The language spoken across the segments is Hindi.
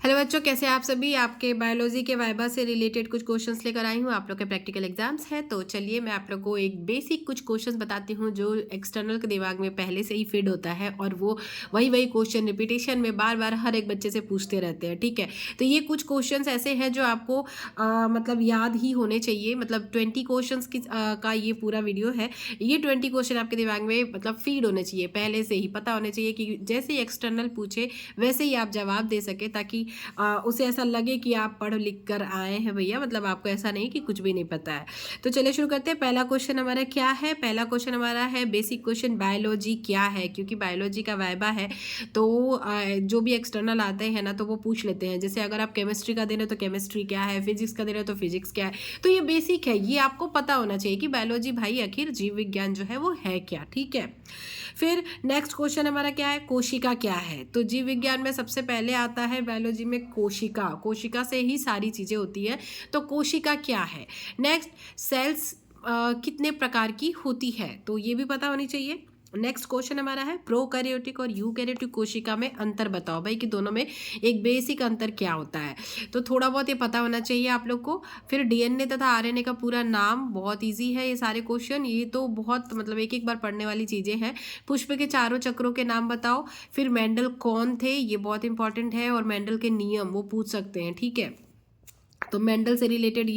हेलो बच्चों, कैसे हैं आप सभी। आपके बायोलॉजी के वाइबा से रिलेटेड कुछ क्वेश्चंस लेकर आई हूँ। आप लोग के प्रैक्टिकल एग्जाम्स हैं, तो चलिए मैं आप लोग को एक बेसिक कुछ क्वेश्चंस बताती हूँ जो एक्सटर्नल के दिमाग में पहले से ही फीड होता है और वो वही वही क्वेश्चन रिपीटेशन में बार बार हर एक बच्चे से पूछते रहते हैं। ठीक है, तो ये कुछ क्वेश्चन ऐसे हैं जो आपको मतलब याद ही होने चाहिए। मतलब 20 क्वेश्चन का ये पूरा वीडियो है। ये 20 क्वेश्चन आपके दिमाग में मतलब फीड होने चाहिए, पहले से ही पता होने चाहिए कि जैसे ही एक्सटर्नल पूछे वैसे ही आप जवाब दे सके, ताकि उसे ऐसा लगे कि आप पढ़ लिख कर आए हैं भैया, मतलब आपको ऐसा नहीं कि कुछ भी नहीं पता है। तो चलिए शुरू करते हैं। पहला क्वेश्चन हमारा क्या है? पहला क्वेश्चन हमारा है बेसिक क्वेश्चन, बायोलॉजी क्या है। क्योंकि बायोलॉजी का वाइबा है तो जो भी एक्सटर्नल आते हैं ना तो वो पूछ लेते हैं। जैसे अगर आप केमिस्ट्री का दे रहे हो तो केमिस्ट्री क्या है, फिजिक्स का दे रहे हो तो फिजिक्स क्या है। तो ये बेसिक है, ये आपको पता होना चाहिए कि बायोलॉजी भाई आखिर जीव विज्ञान जो है वो है क्या। ठीक है, फिर नेक्स्ट क्वेश्चन हमारा क्या है? कोशिका क्या है। तो जीव विज्ञान में सबसे पहले आता है बायोलॉजी में कोशिका। कोशिका से ही सारी चीज़ें होती है, तो कोशिका क्या है। नेक्स्ट, सेल्स कितने प्रकार की होती है, तो ये भी पता होनी चाहिए। नेक्स्ट क्वेश्चन हमारा है प्रोकैरियोटिक और यूकैरियोटिक कोशिका में अंतर बताओ भाई, कि दोनों में एक बेसिक अंतर क्या होता है। तो थोड़ा बहुत ये पता होना चाहिए आप लोग को। फिर डीएनए तथा आरएनए का पूरा नाम, बहुत इजी है ये सारे क्वेश्चन, ये तो बहुत मतलब एक एक बार पढ़ने वाली चीज़ें हैं। पुष्प के चारों चक्रों के नाम बताओ। फिर मेंडल कौन थे, ये बहुत इंपॉर्टेंट है। और मेंडल के नियम वो पूछ सकते हैं। ठीक है, तो मेंडल से रिलेटेड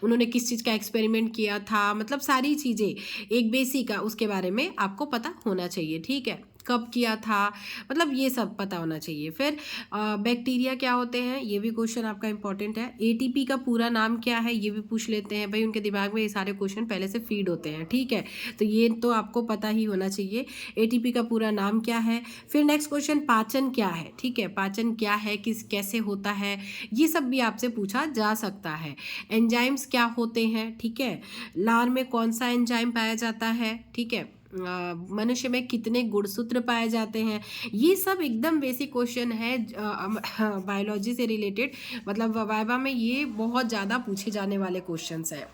उन्होंने किस चीज़ का एक्सपेरिमेंट किया था, मतलब सारी चीज़ें एक बेसिक है उसके बारे में आपको पता होना चाहिए। ठीक है, कब किया था, मतलब ये सब पता होना चाहिए। फिर बैक्टीरिया क्या होते हैं, ये भी क्वेश्चन आपका इंपॉर्टेंट है। एटीपी का पूरा नाम क्या है, ये भी पूछ लेते हैं भाई, उनके दिमाग में ये सारे क्वेश्चन पहले से फीड होते हैं। ठीक है, तो ये तो आपको पता ही होना चाहिए, एटीपी का पूरा नाम क्या है। फिर नेक्स्ट क्वेश्चन, पाचन क्या है। ठीक है, पाचन क्या है, किस कैसे होता है, ये सब भी आपसे पूछा जा सकता है। एंजाइम्स क्या होते हैं। ठीक है, लार में कौन सा एंजाइम पाया जाता है। ठीक है, मनुष्य में कितने गुणसूत्र पाए जाते हैं। ये सब एकदम बेसिक क्वेश्चन है बायोलॉजी से रिलेटेड, मतलब वाइवा में ये बहुत ज़्यादा पूछे जाने वाले क्वेश्चंस है।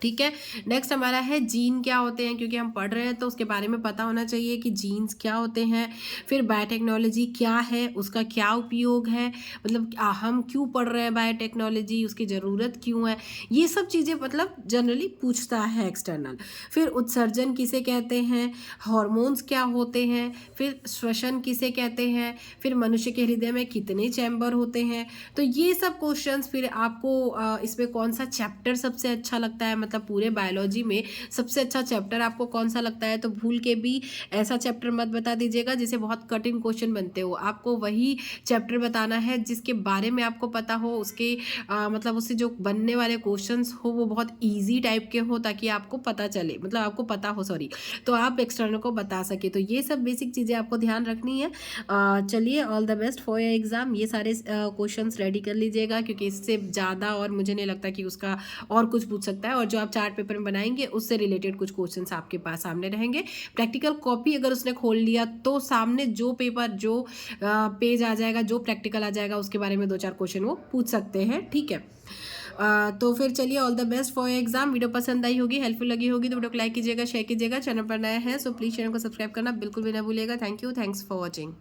ठीक है, नेक्स्ट हमारा है जीन क्या होते हैं। क्योंकि हम पढ़ रहे हैं तो उसके बारे में पता होना चाहिए कि जीन्स क्या होते हैं। फिर बायोटेक्नोलॉजी क्या है, उसका क्या उपयोग है, मतलब हम क्यों पढ़ रहे हैं बायोटेक्नोलॉजी, उसकी ज़रूरत क्यों है, ये सब चीज़ें मतलब जनरली पूछता है एक्सटर्नल। फिर उत्सर्जन किसे कहते हैं, हार्मोन्स क्या होते हैं, फिर श्वसन किसे कहते हैं, फिर मनुष्य के हृदय में कितने चैम्बर होते हैं। तो ये सब क्वेश्चंस फिर आपको इसमें कौन सा चैप्टर सबसे अच्छा लगता है, मतलब पूरे बायोलॉजी में सबसे अच्छा चैप्टर आपको कौन सा लगता है। तो भूल के भी ऐसा चैप्टर मत बता दीजिएगा जिसे बहुत कठिन क्वेश्चन बनते हो। आपको वही चैप्टर बताना है जिसके बारे में आपको पता हो, उसके मतलब उससे जो बनने वाले क्वेश्चंस हो वो बहुत इजी टाइप के हो, ताकि आपको पता चले, मतलब आपको पता हो, सॉरी, तो आप एक्सटर्नल को बता सके। तो ये सब बेसिक चीज़ें आपको ध्यान रखनी है। चलिए, all the best for your exam. ये सारे क्वेश्चंस रेडी कर लीजिएगा, क्योंकि इससे ज़्यादा और मुझे नहीं लगता कि उसका और कुछ पूछ सकता है। और जो आप चार्ट पेपर में बनाएंगे उससे रिलेटेड कुछ क्वेश्चंस आपके पास सामने रहेंगे। प्रैक्टिकल कॉपी अगर उसने खोल लिया तो सामने जो पेपर, जो पेज आ जाएगा, जो प्रैक्टिकल आ जाएगा, उसके बारे में 2-4 क्वेश्चन वो पूछ सकते हैं। ठीक है, तो फिर चलिए, all the best for your exam. Video पसंद आई होगी, हेल्पफुल लगी होगी तो वीडियो को लाइक कीजिएगा, शेयर कीजिएगा। चैनल पर नए हैं सो प्लीज़ चैनल को सब्सक्राइब करना बिल्कुल भी ना भूलिएगा। Thank you, thanks for watching.